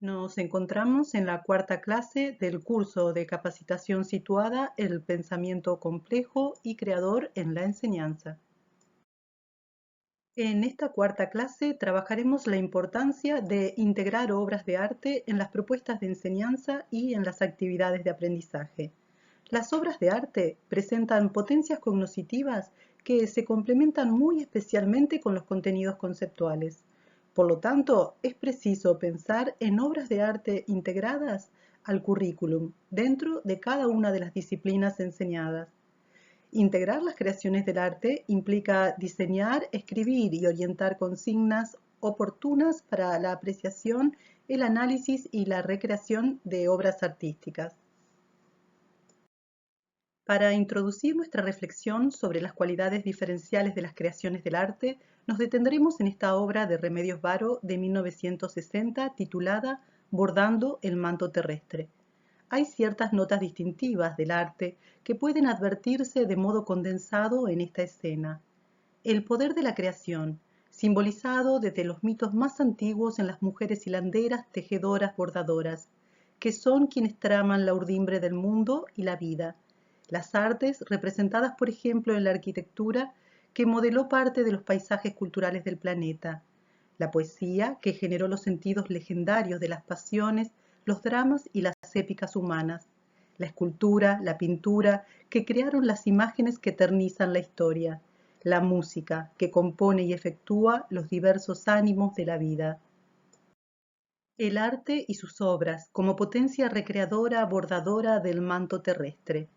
Nos encontramos en la cuarta clase del curso de capacitación situada El pensamiento complejo y creador en la enseñanza. En esta cuarta clase trabajaremos la importancia de integrar obras de arte en las propuestas de enseñanza y en las actividades de aprendizaje. Las obras de arte presentan potencias cognitivas que se complementan muy especialmente con los contenidos conceptuales. Por lo tanto, es preciso pensar en obras de arte integradas al currículum dentro de cada una de las disciplinas enseñadas. Integrar las creaciones del arte implica diseñar, escribir y orientar consignas oportunas para la apreciación, el análisis y la recreación de obras artísticas. Para introducir nuestra reflexión sobre las cualidades diferenciales de las creaciones del arte, nos detendremos en esta obra de Remedios Varo de 1960 titulada Bordando el manto terrestre. Hay ciertas notas distintivas del arte que pueden advertirse de modo condensado en esta escena. El poder de la creación, simbolizado desde los mitos más antiguos en las mujeres hilanderas tejedoras bordadoras, que son quienes traman la urdimbre del mundo y la vida. Las artes, representadas por ejemplo en la arquitectura, que modeló parte de los paisajes culturales del planeta. La poesía, que generó los sentidos legendarios de las pasiones, los dramas y las épicas humanas. La escultura, la pintura, que crearon las imágenes que eternizan la historia. La música, que compone y efectúa los diversos ánimos de la vida. El arte y sus obras, como potencia recreadora bordadora del manto terrestre.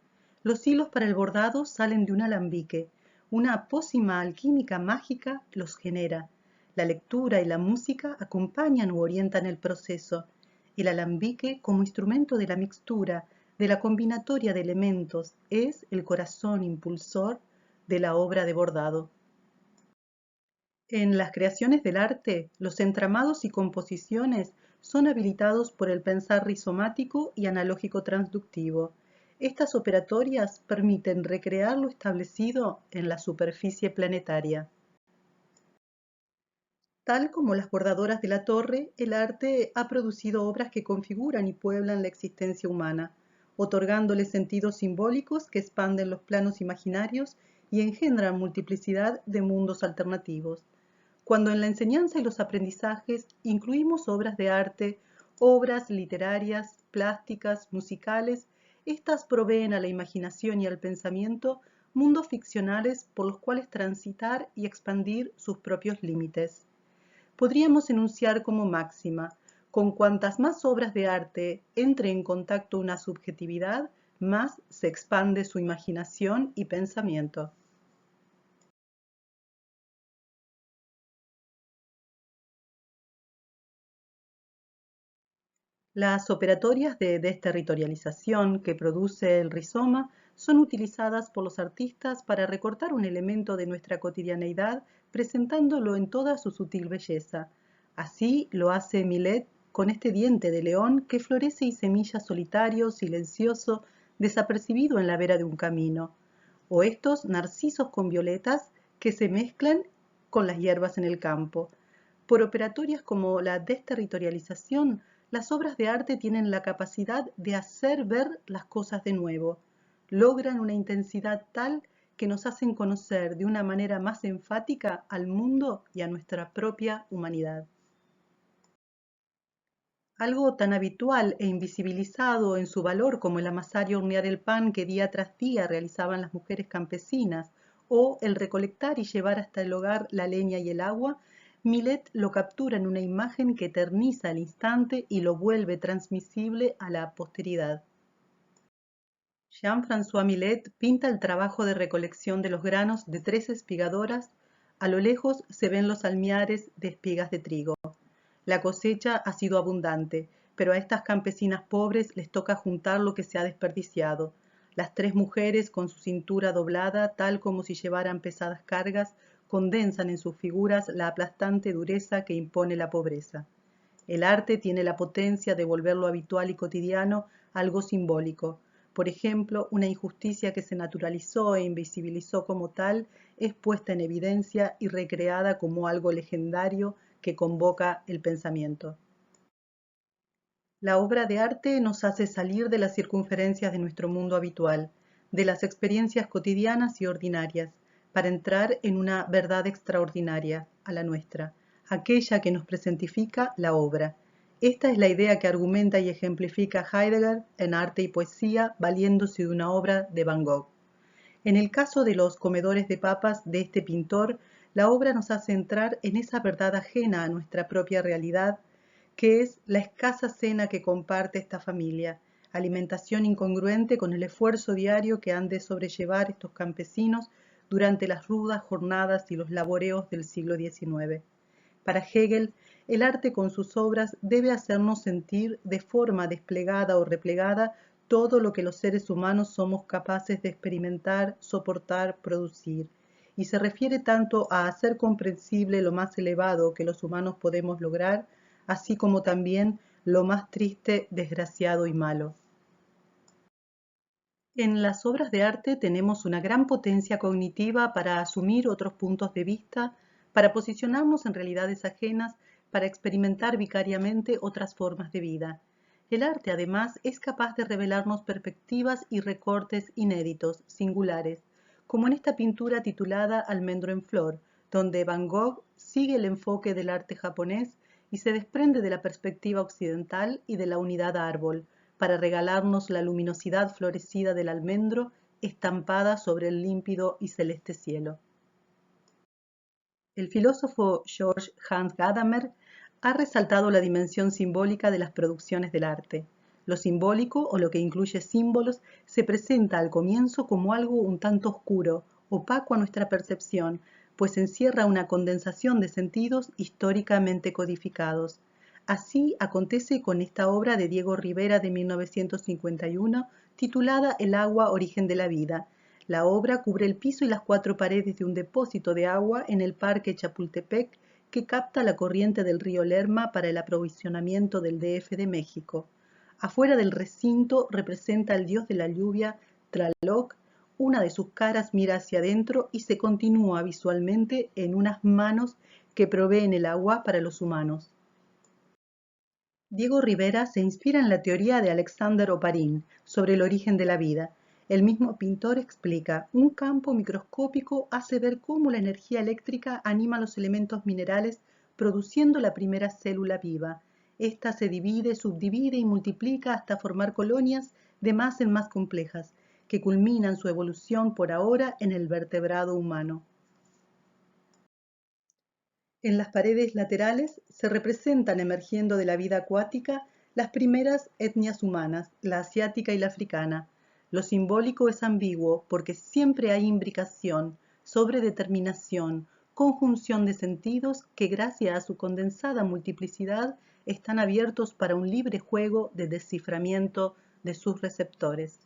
Los hilos para el bordado salen de un alambique. Una pócima alquímica mágica los genera. La lectura y la música acompañan u orientan el proceso. El alambique, como instrumento de la mixtura, de la combinatoria de elementos, es el corazón impulsor de la obra de bordado. En las creaciones del arte, los entramados y composiciones son habilitados por el pensar rizomático y analógico transductivo. Estas operatorias permiten recrear lo establecido en la superficie planetaria. Tal como las bordadoras de la torre, el arte ha producido obras que configuran y pueblan la existencia humana, otorgándole sentidos simbólicos que expanden los planos imaginarios y engendran multiplicidad de mundos alternativos. Cuando en la enseñanza y los aprendizajes incluimos obras de arte, obras literarias, plásticas, musicales, estas proveen a la imaginación y al pensamiento mundos ficcionales por los cuales transitar y expandir sus propios límites. Podríamos enunciar como máxima: con cuantas más obras de arte entre en contacto una subjetividad, más se expande su imaginación y pensamiento. Las operatorias de desterritorialización que produce el rizoma son utilizadas por los artistas para recortar un elemento de nuestra cotidianeidad presentándolo en toda su sutil belleza. Así lo hace Millet con este diente de león que florece y semilla solitario, silencioso, desapercibido en la vera de un camino, o estos narcisos con violetas que se mezclan con las hierbas en el campo. Por operatorias como la desterritorialización, las obras de arte tienen la capacidad de hacer ver las cosas de nuevo. Logran una intensidad tal que nos hacen conocer de una manera más enfática al mundo y a nuestra propia humanidad. Algo tan habitual e invisibilizado en su valor como el amasar y hornear el pan que día tras día realizaban las mujeres campesinas, o el recolectar y llevar hasta el hogar la leña y el agua, Millet lo captura en una imagen que eterniza el instante y lo vuelve transmisible a la posteridad. Jean-François Millet pinta el trabajo de recolección de los granos de 3 espigadoras. A lo lejos se ven los almiares de espigas de trigo. La cosecha ha sido abundante, pero a estas campesinas pobres les toca juntar lo que se ha desperdiciado. Las 3 mujeres, con su cintura doblada, tal como si llevaran pesadas cargas, condensan en sus figuras la aplastante dureza que impone la pobreza. El arte tiene la potencia de volver lo habitual y cotidiano algo simbólico. Por ejemplo, una injusticia que se naturalizó e invisibilizó como tal es puesta en evidencia y recreada como algo legendario que convoca el pensamiento. La obra de arte nos hace salir de las circunferencias de nuestro mundo habitual, de las experiencias cotidianas y ordinarias, para entrar en una verdad extraordinaria, a la nuestra, aquella que nos presentifica la obra. Esta es la idea que argumenta y ejemplifica Heidegger en Arte y Poesía, valiéndose de una obra de Van Gogh. En el caso de los comedores de papas de este pintor, la obra nos hace entrar en esa verdad ajena a nuestra propia realidad, que es la escasa cena que comparte esta familia, alimentación incongruente con el esfuerzo diario que han de sobrellevar estos campesinos durante las rudas jornadas y los laboreos del siglo XIX. Para Hegel, el arte con sus obras debe hacernos sentir de forma desplegada o replegada todo lo que los seres humanos somos capaces de experimentar, soportar, producir, y se refiere tanto a hacer comprensible lo más elevado que los humanos podemos lograr, así como también lo más triste, desgraciado y malo. En las obras de arte tenemos una gran potencia cognitiva para asumir otros puntos de vista, para posicionarnos en realidades ajenas, para experimentar vicariamente otras formas de vida. El arte, además, es capaz de revelarnos perspectivas y recortes inéditos, singulares, como en esta pintura titulada Almendro en flor, donde Van Gogh sigue el enfoque del arte japonés y se desprende de la perspectiva occidental y de la unidad árbol, para regalarnos la luminosidad florecida del almendro estampada sobre el límpido y celeste cielo. El filósofo George Hans Gadamer ha resaltado la dimensión simbólica de las producciones del arte. Lo simbólico, o lo que incluye símbolos, se presenta al comienzo como algo un tanto oscuro, opaco a nuestra percepción, pues encierra una condensación de sentidos históricamente codificados. Así acontece con esta obra de Diego Rivera de 1951, titulada El agua, origen de la vida. La obra cubre el piso y las cuatro paredes de un depósito de agua en el Parque Chapultepec que capta la corriente del río Lerma para el aprovisionamiento del DF de México. Afuera del recinto representa al dios de la lluvia, Tlaloc. Una de sus caras mira hacia adentro y se continúa visualmente en unas manos que proveen el agua para los humanos. Diego Rivera se inspira en la teoría de Alexander Oparin sobre el origen de la vida. El mismo pintor explica, un campo microscópico hace ver cómo la energía eléctrica anima los elementos minerales produciendo la primera célula viva. Esta se divide, subdivide y multiplica hasta formar colonias de más en más complejas, que culminan su evolución por ahora en el vertebrado humano. En las paredes laterales se representan emergiendo de la vida acuática las primeras etnias humanas, la asiática y la africana. Lo simbólico es ambiguo porque siempre hay imbricación, sobredeterminación, conjunción de sentidos que gracias a su condensada multiplicidad están abiertos para un libre juego de desciframiento de sus receptores.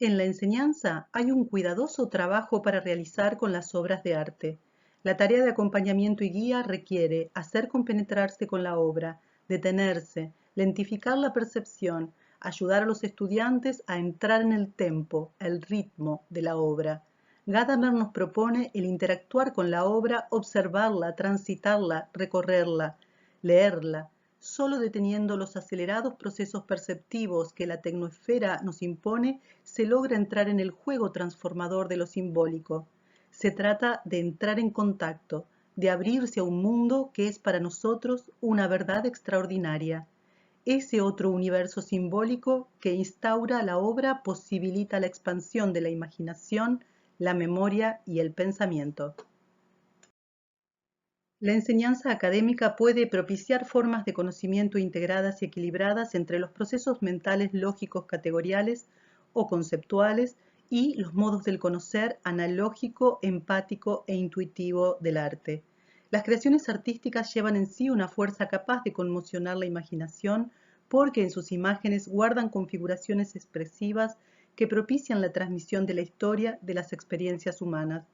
En la enseñanza hay un cuidadoso trabajo para realizar con las obras de arte. La tarea de acompañamiento y guía requiere hacer compenetrarse con la obra, detenerse, lentificar la percepción, ayudar a los estudiantes a entrar en el tempo, el ritmo de la obra. Gadamer nos propone el interactuar con la obra, observarla, transitarla, recorrerla, leerla, solo deteniendo los acelerados procesos perceptivos que la tecnosfera nos impone, se logra entrar en el juego transformador de lo simbólico. Se trata de entrar en contacto, de abrirse a un mundo que es para nosotros una verdad extraordinaria. Ese otro universo simbólico que instaura la obra posibilita la expansión de la imaginación, la memoria y el pensamiento. La enseñanza académica puede propiciar formas de conocimiento integradas y equilibradas entre los procesos mentales lógicos categoriales o conceptuales y los modos del conocer analógico, empático e intuitivo del arte. Las creaciones artísticas llevan en sí una fuerza capaz de conmocionar la imaginación porque en sus imágenes guardan configuraciones expresivas que propician la transmisión de la historia de las experiencias humanas.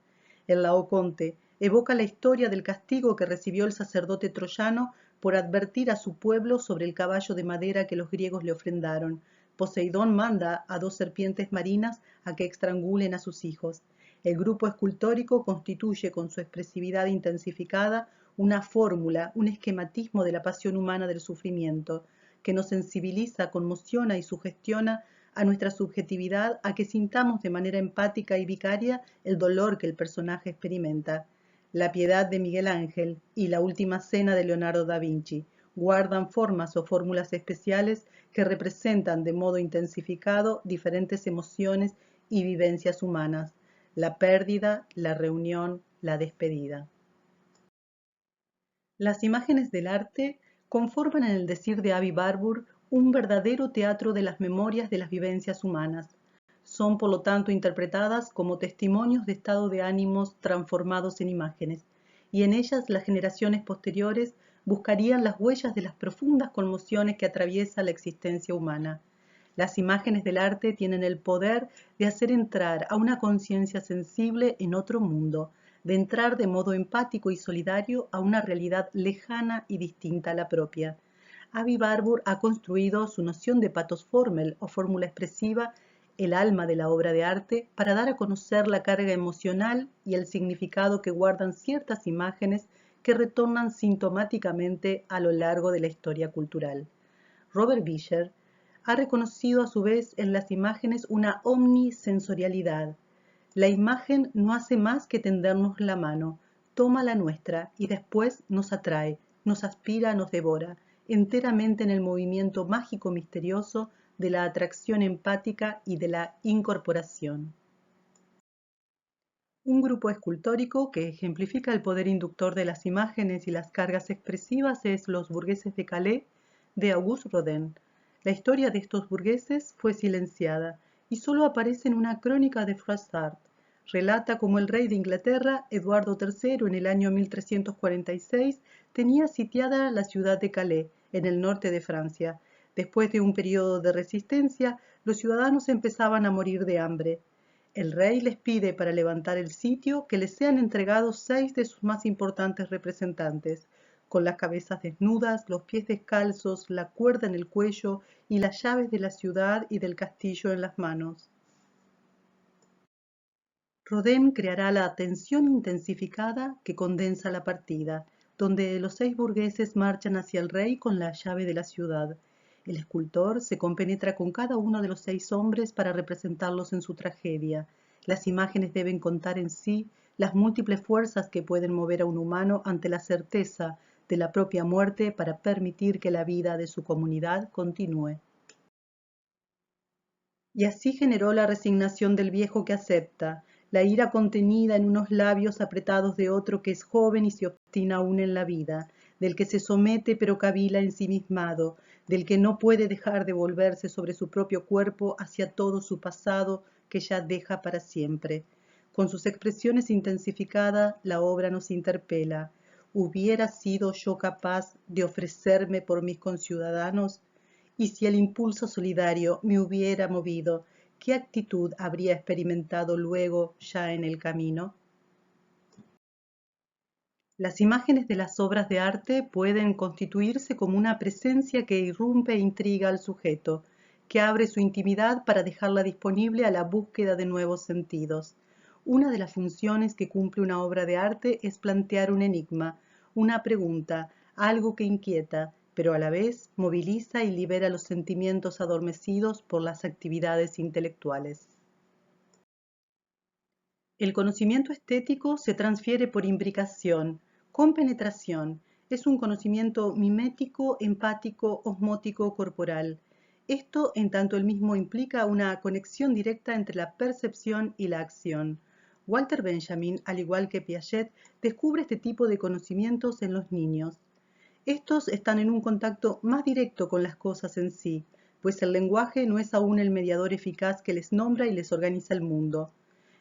El Laoconte evoca la historia del castigo que recibió el sacerdote troyano por advertir a su pueblo sobre el caballo de madera que los griegos le ofrendaron. Poseidón manda a dos serpientes marinas a que estrangulen a sus hijos. El grupo escultórico constituye con su expresividad intensificada una fórmula, un esquematismo de la pasión humana del sufrimiento, que nos sensibiliza, conmociona y sugestiona a nuestra subjetividad a que sintamos de manera empática y vicaria el dolor que el personaje experimenta. La Piedad de Miguel Ángel y La Última Cena de Leonardo da Vinci guardan formas o fórmulas especiales que representan de modo intensificado diferentes emociones y vivencias humanas: la pérdida, la reunión, la despedida. Las imágenes del arte conforman, en el decir de Avi Barbour, un verdadero teatro de las memorias de las vivencias humanas. Son, por lo tanto, interpretadas como testimonios de estado de ánimos transformados en imágenes, y en ellas las generaciones posteriores buscarían las huellas de las profundas conmociones que atraviesa la existencia humana. Las imágenes del arte tienen el poder de hacer entrar a una conciencia sensible en otro mundo, de entrar de modo empático y solidario a una realidad lejana y distinta a la propia. Avi Barbour ha construido su noción de pathos formel o fórmula expresiva, el alma de la obra de arte, para dar a conocer la carga emocional y el significado que guardan ciertas imágenes que retornan sintomáticamente a lo largo de la historia cultural. Robert Vischer ha reconocido a su vez en las imágenes una omnisensorialidad. La imagen no hace más que tendernos la mano, toma la nuestra y después nos atrae, nos aspira, nos devora, enteramente en el movimiento mágico misterioso de la atracción empática y de la incorporación. Un grupo escultórico que ejemplifica el poder inductor de las imágenes y las cargas expresivas es Los burgueses de Calais, de Auguste Rodin. La historia de estos burgueses fue silenciada y solo aparece en una crónica de Froissart. Relata cómo el rey de Inglaterra, Eduardo III, en el año 1346, tenía sitiada la ciudad de Calais, en el norte de Francia. Después de un periodo de resistencia, los ciudadanos empezaban a morir de hambre. El rey les pide, para levantar el sitio, que les sean entregados 6 de sus más importantes representantes, con las cabezas desnudas, los pies descalzos, la cuerda en el cuello y las llaves de la ciudad y del castillo en las manos. Rodin creará la tensión intensificada que condensa la partida, donde los 6 burgueses marchan hacia el rey con la llave de la ciudad. El escultor se compenetra con cada uno de los 6 hombres para representarlos en su tragedia. Las imágenes deben contar en sí las múltiples fuerzas que pueden mover a un humano ante la certeza de la propia muerte para permitir que la vida de su comunidad continúe. Y así generó la resignación del viejo que acepta, la ira contenida en unos labios apretados de otro que es joven y se obstina aún en la vida, del que se somete pero cavila ensimismado, del que no puede dejar de volverse sobre su propio cuerpo hacia todo su pasado que ya deja para siempre. Con sus expresiones intensificadas, la obra nos interpela. ¿Hubiera sido yo capaz de ofrecerme por mis conciudadanos? Y si el impulso solidario me hubiera movido, ¿qué actitud habría experimentado luego ya en el camino? Las imágenes de las obras de arte pueden constituirse como una presencia que irrumpe e intriga al sujeto, que abre su intimidad para dejarla disponible a la búsqueda de nuevos sentidos. Una de las funciones que cumple una obra de arte es plantear un enigma, una pregunta, algo que inquieta, pero a la vez moviliza y libera los sentimientos adormecidos por las actividades intelectuales. El conocimiento estético se transfiere por imbricación, con penetración. Es un conocimiento mimético, empático, osmótico, corporal. Esto en tanto el mismo implica una conexión directa entre la percepción y la acción. Walter Benjamin, al igual que Piaget, descubre este tipo de conocimientos en los niños. Estos están en un contacto más directo con las cosas en sí, pues el lenguaje no es aún el mediador eficaz que les nombra y les organiza el mundo.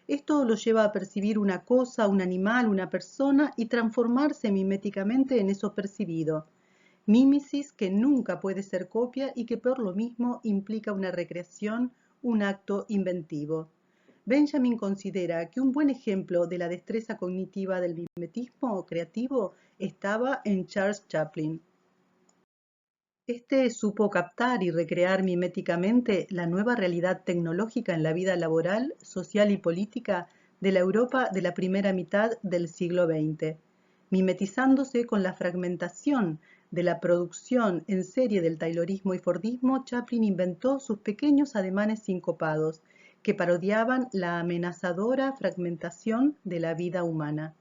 Esto los lleva a percibir una cosa, un animal, una persona y transformarse miméticamente en eso percibido. Mímesis que nunca puede ser copia y que por lo mismo implica una recreación, un acto inventivo. Benjamin considera que un buen ejemplo de la destreza cognitiva del mimetismo creativo estaba en Charles Chaplin. Este supo captar y recrear miméticamente la nueva realidad tecnológica en la vida laboral, social y política de la Europa de la primera mitad del siglo XX. Mimetizándose con la fragmentación de la producción en serie del taylorismo y fordismo, Chaplin inventó sus pequeños ademanes sincopados, que parodiaban la amenazadora fragmentación de la vida humana.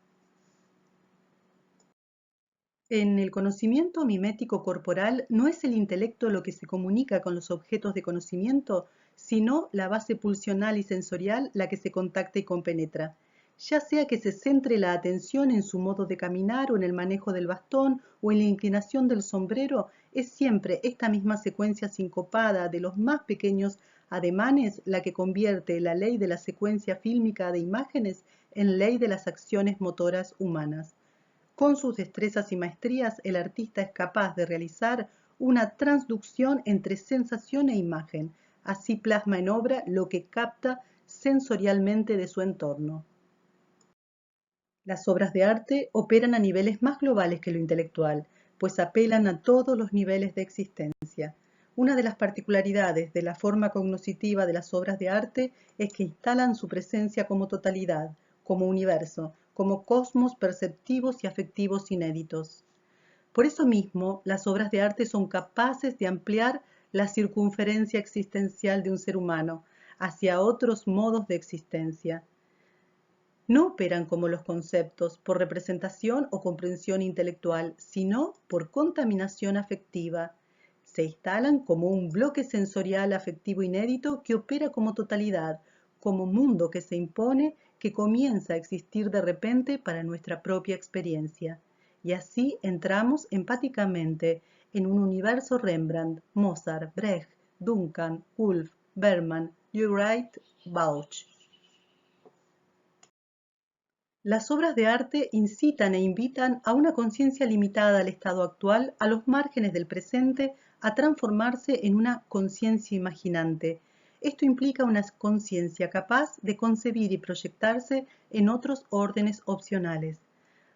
En el conocimiento mimético corporal no es el intelecto lo que se comunica con los objetos de conocimiento, sino la base pulsional y sensorial la que se contacta y compenetra. Ya sea que se centre la atención en su modo de caminar o en el manejo del bastón o en la inclinación del sombrero, es siempre esta misma secuencia sincopada de los más pequeños ademanes la que convierte la ley de la secuencia fílmica de imágenes en ley de las acciones motoras humanas. Con sus destrezas y maestrías, el artista es capaz de realizar una transducción entre sensación e imagen. Así plasma en obra lo que capta sensorialmente de su entorno. Las obras de arte operan a niveles más globales que lo intelectual, pues apelan a todos los niveles de existencia. Una de las particularidades de la forma cognoscitiva de las obras de arte es que instalan su presencia como totalidad, como universo, como cosmos perceptivos y afectivos inéditos. Por eso mismo, las obras de arte son capaces de ampliar la circunferencia existencial de un ser humano hacia otros modos de existencia. No operan como los conceptos por representación o comprensión intelectual, sino por contaminación afectiva. Se instalan como un bloque sensorial afectivo inédito que opera como totalidad, como mundo que se impone, que comienza a existir de repente para nuestra propia experiencia. Y así entramos empáticamente en un universo Rembrandt, Mozart, Brecht, Duncan, Woolf, Bergman, Wright, Bausch. Las obras de arte incitan e invitan a una conciencia limitada al estado actual, a los márgenes del presente, a transformarse en una conciencia imaginante. Esto implica una conciencia capaz de concebir y proyectarse en otros órdenes opcionales.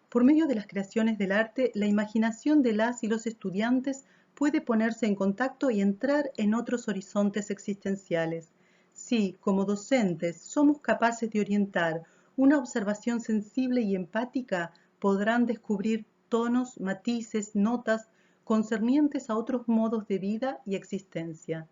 Por medio de las creaciones del arte, la imaginación de las y los estudiantes puede ponerse en contacto y entrar en otros horizontes existenciales. Si, como docentes, somos capaces de orientar una observación sensible y empática, podrán descubrir tonos, matices, notas concernientes a otros modos de vida y existencia.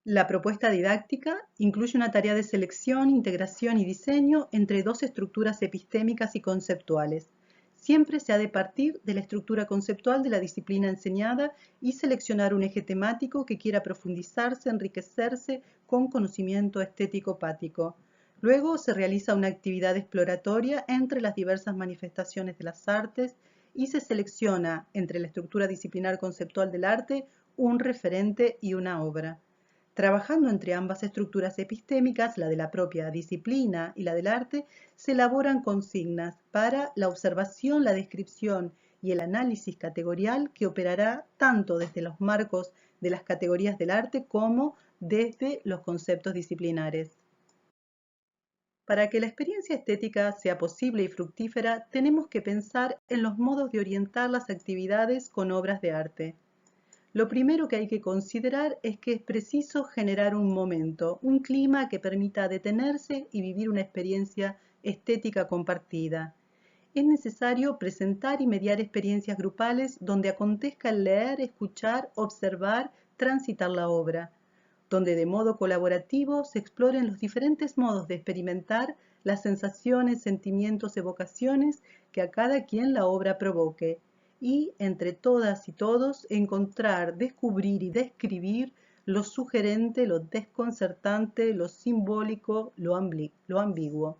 La propuesta didáctica incluye una tarea de selección, integración y diseño entre dos estructuras epistémicas y conceptuales. Siempre se ha de partir de la estructura conceptual de la disciplina enseñada y seleccionar un eje temático que quiera profundizarse, enriquecerse con conocimiento estético-pático. Luego se realiza una actividad exploratoria entre las diversas manifestaciones de las artes y se selecciona entre la estructura disciplinar conceptual del arte un referente y una obra. Trabajando entre ambas estructuras epistémicas, la de la propia disciplina y la del arte, se elaboran consignas para la observación, la descripción y el análisis categorial que operará tanto desde los marcos de las categorías del arte como desde los conceptos disciplinares. Para que la experiencia estética sea posible y fructífera, tenemos que pensar en los modos de orientar las actividades con obras de arte. Lo primero que hay que considerar es que es preciso generar un momento, un clima que permita detenerse y vivir una experiencia estética compartida. Es necesario presentar y mediar experiencias grupales donde acontezca el leer, escuchar, observar, transitar la obra, donde de modo colaborativo se exploren los diferentes modos de experimentar las sensaciones, sentimientos, evocaciones que a cada quien la obra provoque, y entre todas y todos encontrar, descubrir y describir lo sugerente, lo desconcertante, lo simbólico, lo ambiguo.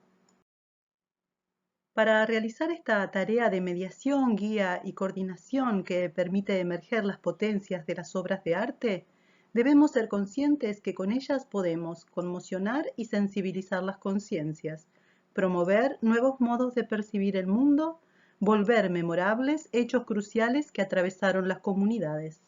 Para realizar esta tarea de mediación, guía y coordinación que permite emerger las potencias de las obras de arte, debemos ser conscientes que con ellas podemos conmocionar y sensibilizar las conciencias, promover nuevos modos de percibir el mundo, volver memorables hechos cruciales que atravesaron las comunidades.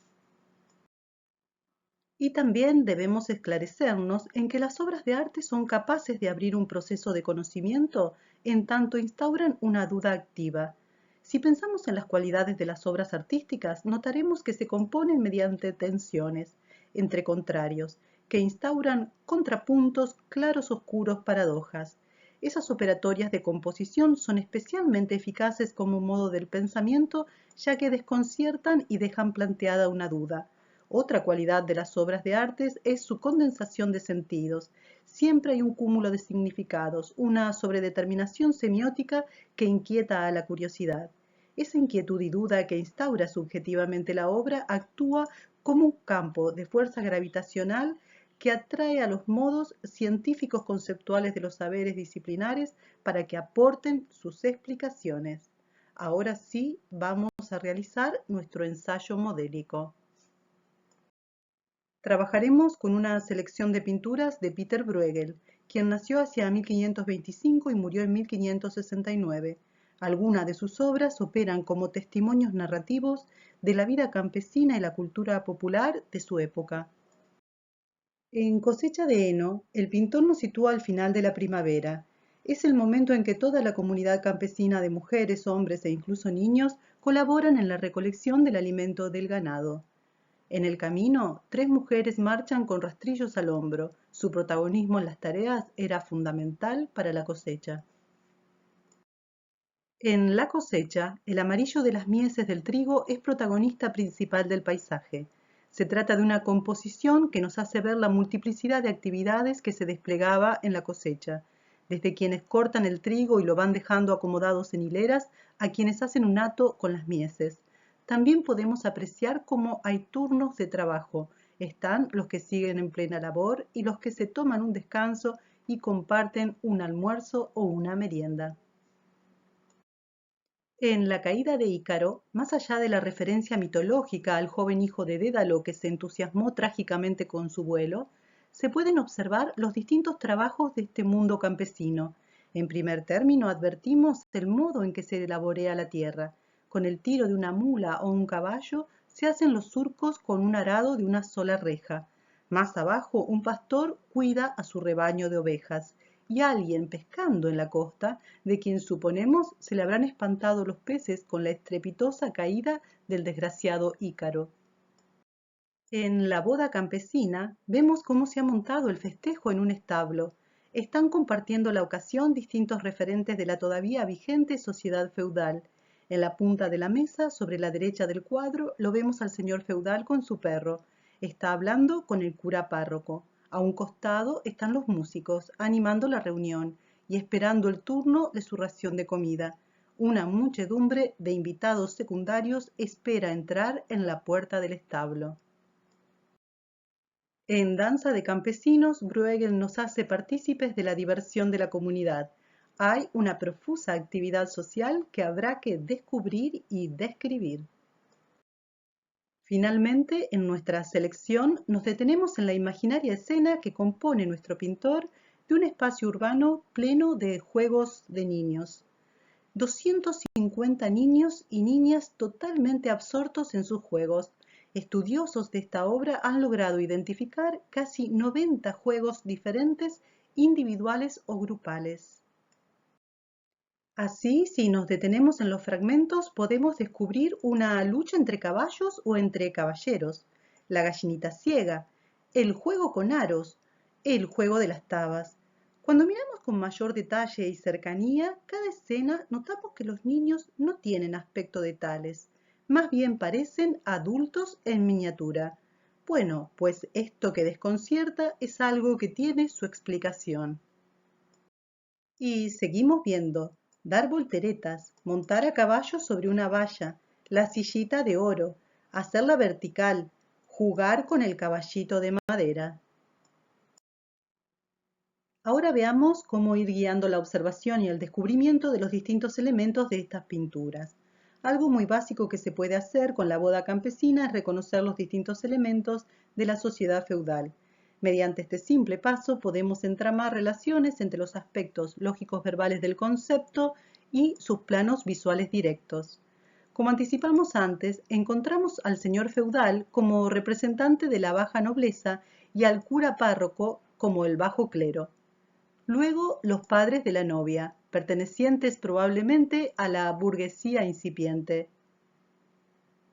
Y también debemos esclarecernos en que las obras de arte son capaces de abrir un proceso de conocimiento en tanto instauran una duda activa. Si pensamos en las cualidades de las obras artísticas, notaremos que se componen mediante tensiones entre contrarios, que instauran contrapuntos, claros oscuros, paradojas. Esas operatorias de composición son especialmente eficaces como modo del pensamiento, ya que desconciertan y dejan planteada una duda. Otra cualidad de las obras de artes es su condensación de sentidos. Siempre hay un cúmulo de significados, una sobredeterminación semiótica que inquieta a la curiosidad. Esa inquietud y duda que instaura subjetivamente la obra actúa como un campo de fuerza gravitacional que atrae a los modos científicos conceptuales de los saberes disciplinares para que aporten sus explicaciones. Ahora sí vamos a realizar nuestro ensayo modélico. Trabajaremos con una selección de pinturas de Peter Bruegel, quien nació hacia 1525 y murió en 1569. Algunas de sus obras operan como testimonios narrativos de la vida campesina y la cultura popular de su época. En Cosecha de heno, el pintor nos sitúa al final de la primavera. Es el momento en que toda la comunidad campesina de mujeres, hombres e incluso niños colaboran en la recolección del alimento del ganado. En el camino, 3 mujeres marchan con rastrillos al hombro. Su protagonismo en las tareas era fundamental para la cosecha. En la cosecha, el amarillo de las mieses del trigo es protagonista principal del paisaje. Se trata de una composición que nos hace ver la multiplicidad de actividades que se desplegaba en la cosecha, desde quienes cortan el trigo y lo van dejando acomodados en hileras a quienes hacen un hato con las mieses. También podemos apreciar cómo hay turnos de trabajo. Están los que siguen en plena labor y los que se toman un descanso y comparten un almuerzo o una merienda. En La caída de Ícaro, más allá de la referencia mitológica al joven hijo de Dédalo que se entusiasmó trágicamente con su vuelo, se pueden observar los distintos trabajos de este mundo campesino. En primer término, advertimos el modo en que se laborea la tierra. Con el tiro de una mula o un caballo se hacen los surcos con un arado de una sola reja. Más abajo, un pastor cuida a su rebaño de ovejas y alguien pescando en la costa, de quien suponemos se le habrán espantado los peces con la estrepitosa caída del desgraciado Ícaro. En la boda campesina vemos cómo se ha montado el festejo en un establo. Están compartiendo la ocasión distintos referentes de la todavía vigente sociedad feudal. En la punta de la mesa, sobre la derecha del cuadro, lo vemos al señor feudal con su perro. Está hablando con el cura párroco. A un costado están los músicos, animando la reunión y esperando el turno de su ración de comida. Una muchedumbre de invitados secundarios espera entrar en la puerta del establo. En Danza de Campesinos, Bruegel nos hace partícipes de la diversión de la comunidad. Hay una profusa actividad social que habrá que descubrir y describir. Finalmente, en nuestra selección nos detenemos en la imaginaria escena que compone nuestro pintor de un espacio urbano pleno de juegos de niños. 250 niños y niñas totalmente absortos en sus juegos. Estudiosos de esta obra han logrado identificar casi 90 juegos diferentes, individuales o grupales. Así, si nos detenemos en los fragmentos, podemos descubrir una lucha entre caballos o entre caballeros, la gallinita ciega, el juego con aros, el juego de las tabas. Cuando miramos con mayor detalle y cercanía cada escena, notamos que los niños no tienen aspecto de tales, más bien parecen adultos en miniatura. Bueno, pues esto que desconcierta es algo que tiene su explicación. Y seguimos viendo, dar volteretas, montar a caballo sobre una valla, la sillita de oro, hacerla vertical, jugar con el caballito de madera. Ahora veamos cómo ir guiando la observación y el descubrimiento de los distintos elementos de estas pinturas. Algo muy básico que se puede hacer con la boda campesina es reconocer los distintos elementos de la sociedad feudal. Mediante este simple paso podemos entramar relaciones entre los aspectos lógicos verbales del concepto y sus planos visuales directos. Como anticipamos antes, encontramos al señor feudal como representante de la baja nobleza y al cura párroco como el bajo clero. Luego los padres de la novia, pertenecientes probablemente a la burguesía incipiente.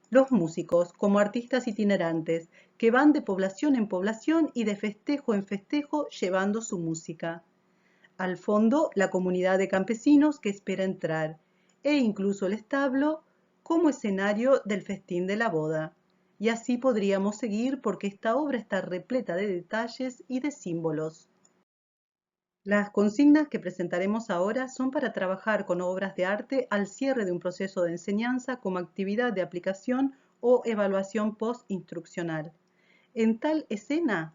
Los músicos, como artistas itinerantes, que van de población en población y de festejo en festejo llevando su música. Al fondo, la comunidad de campesinos que espera entrar, e incluso el establo como escenario del festín de la boda. Y así podríamos seguir porque esta obra está repleta de detalles y de símbolos. Las consignas que presentaremos ahora son para trabajar con obras de arte al cierre de un proceso de enseñanza como actividad de aplicación o evaluación post-instruccional. En tal escena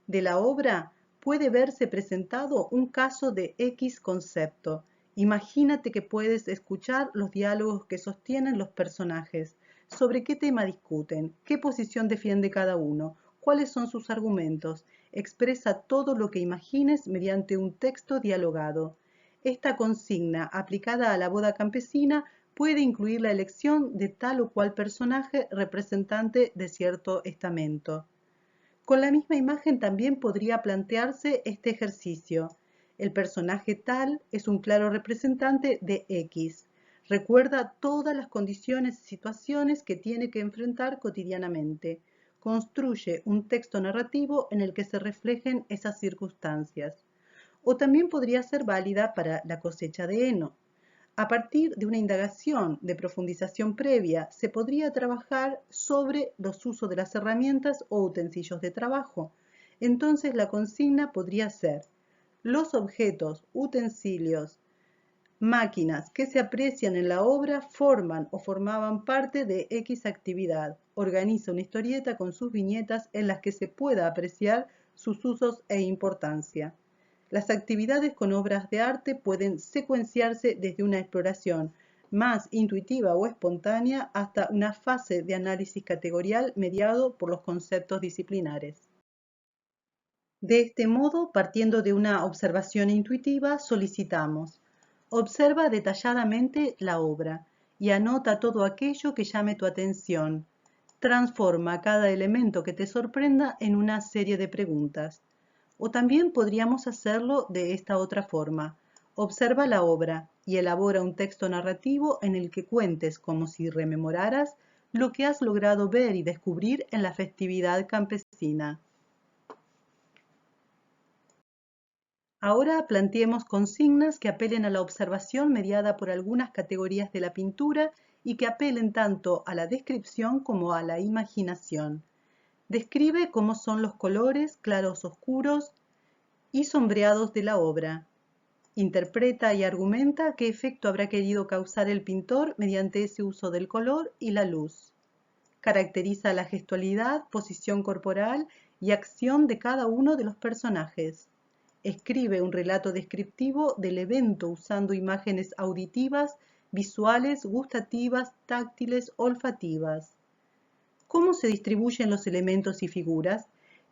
de la obra puede verse presentado un caso de X concepto. Imagínate que puedes escuchar los diálogos que sostienen los personajes, sobre qué tema discuten, qué posición defiende cada uno, cuáles son sus argumentos. Expresa todo lo que imagines mediante un texto dialogado. Esta consigna, aplicada a la boda campesina, puede incluir la elección de tal o cual personaje representante de cierto estamento. Con la misma imagen también podría plantearse este ejercicio. El personaje tal es un claro representante de X. Recuerda todas las condiciones y situaciones que tiene que enfrentar cotidianamente. Construye un texto narrativo en el que se reflejen esas circunstancias. O también podría ser válida para la cosecha de heno. A partir de una indagación de profundización previa, se podría trabajar sobre los usos de las herramientas o utensilios de trabajo. Entonces la consigna podría ser: los objetos, utensilios, máquinas que se aprecian en la obra forman o formaban parte de X actividad. Organiza una historieta con sus viñetas en las que se pueda apreciar sus usos e importancia. Las actividades con obras de arte pueden secuenciarse desde una exploración más intuitiva o espontánea hasta una fase de análisis categorial mediado por los conceptos disciplinares. De este modo, partiendo de una observación intuitiva, solicitamos: observa detalladamente la obra y anota todo aquello que llame tu atención. Transforma cada elemento que te sorprenda en una serie de preguntas. O también podríamos hacerlo de esta otra forma: observa la obra y elabora un texto narrativo en el que cuentes, como si rememoraras, lo que has logrado ver y descubrir en la festividad campesina. Ahora planteemos consignas que apelen a la observación mediada por algunas categorías de la pintura y que apelen tanto a la descripción como a la imaginación. Describe cómo son los colores, claros, oscuros y sombreados de la obra. Interpreta y argumenta qué efecto habrá querido causar el pintor mediante ese uso del color y la luz. Caracteriza la gestualidad, posición corporal y acción de cada uno de los personajes. Escribe un relato descriptivo del evento usando imágenes auditivas, visuales, gustativas, táctiles, olfativas. ¿Cómo se distribuyen los elementos y figuras?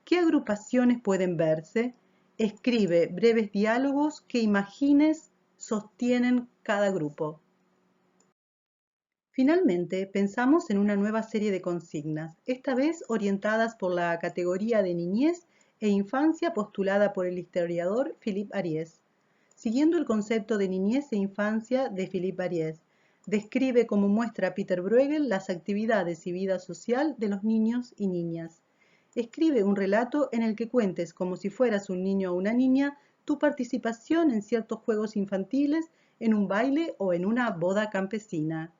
¿Qué agrupaciones pueden verse? Escribe breves diálogos que imagines sostienen cada grupo. Finalmente, pensamos en una nueva serie de consignas, esta vez orientadas por la categoría de niñez e infancia postulada por el historiador Philippe Ariès. Siguiendo el concepto de niñez e infancia de Philippe Ariès, describe como muestra Peter Bruegel las actividades y vida social de los niños y niñas. Escribe un relato en el que cuentes, como si fueras un niño o una niña, tu participación en ciertos juegos infantiles, en un baile o en una boda campesina.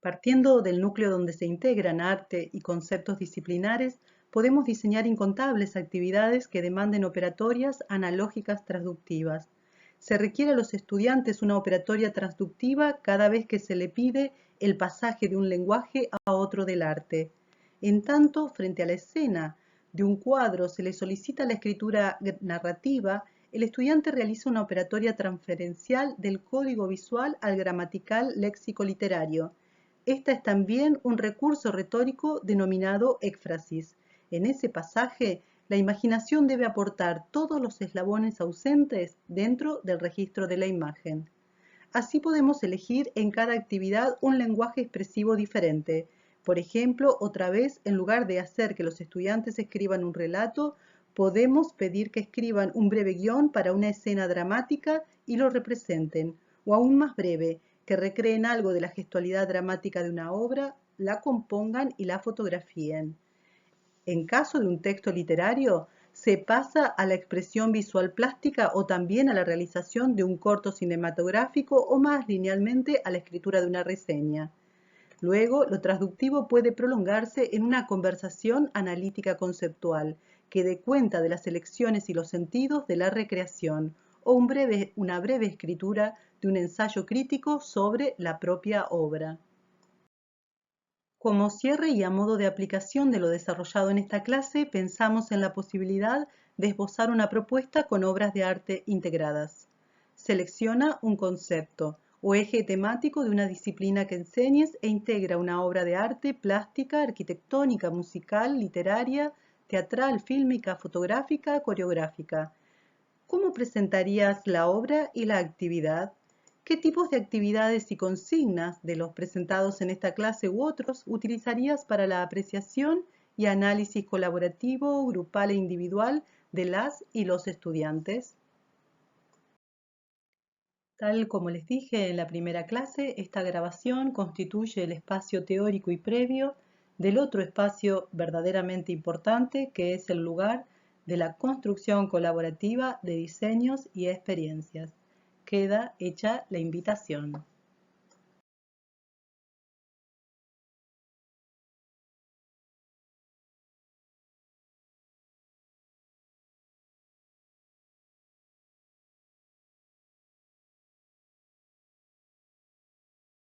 Partiendo del núcleo donde se integran arte y conceptos disciplinares, podemos diseñar incontables actividades que demanden operatorias analógicas transductivas. Se requiere a los estudiantes una operatoria transductiva cada vez que se le pide el pasaje de un lenguaje a otro del arte. En tanto, frente a la escena de un cuadro se le solicita la escritura narrativa, el estudiante realiza una operatoria transferencial del código visual al gramatical léxico literario. Esta es también un recurso retórico denominado éfrasis. En ese pasaje, la imaginación debe aportar todos los eslabones ausentes dentro del registro de la imagen. Así podemos elegir en cada actividad un lenguaje expresivo diferente. Por ejemplo, otra vez, en lugar de hacer que los estudiantes escriban un relato, podemos pedir que escriban un breve guión para una escena dramática y lo representen, o aún más breve, que recreen algo de la gestualidad dramática de una obra, la compongan y la fotografíen. En caso de un texto literario, ¿Se pasa a la expresión visual plástica o también a la realización de un corto cinematográfico o más linealmente a la escritura de una reseña? Luego, lo transductivo puede prolongarse en una conversación analítica conceptual que dé cuenta de las elecciones y los sentidos de la recreación o una breve escritura de un ensayo crítico sobre la propia obra. Como cierre y a modo de aplicación de lo desarrollado en esta clase, pensamos en la posibilidad de esbozar una propuesta con obras de arte integradas. Selecciona un concepto o eje temático de una disciplina que enseñes e integra una obra de arte plástica, arquitectónica, musical, literaria, teatral, fílmica, fotográfica, coreográfica. ¿Cómo presentarías la obra y la actividad? ¿Qué tipos de actividades y consignas de los presentados en esta clase u otros utilizarías para la apreciación y análisis colaborativo, grupal e individual de las y los estudiantes? Tal como les dije en la primera clase, esta grabación constituye el espacio teórico y previo del otro espacio verdaderamente importante, que es el lugar de la construcción colaborativa de diseños y experiencias. Queda hecha la invitación.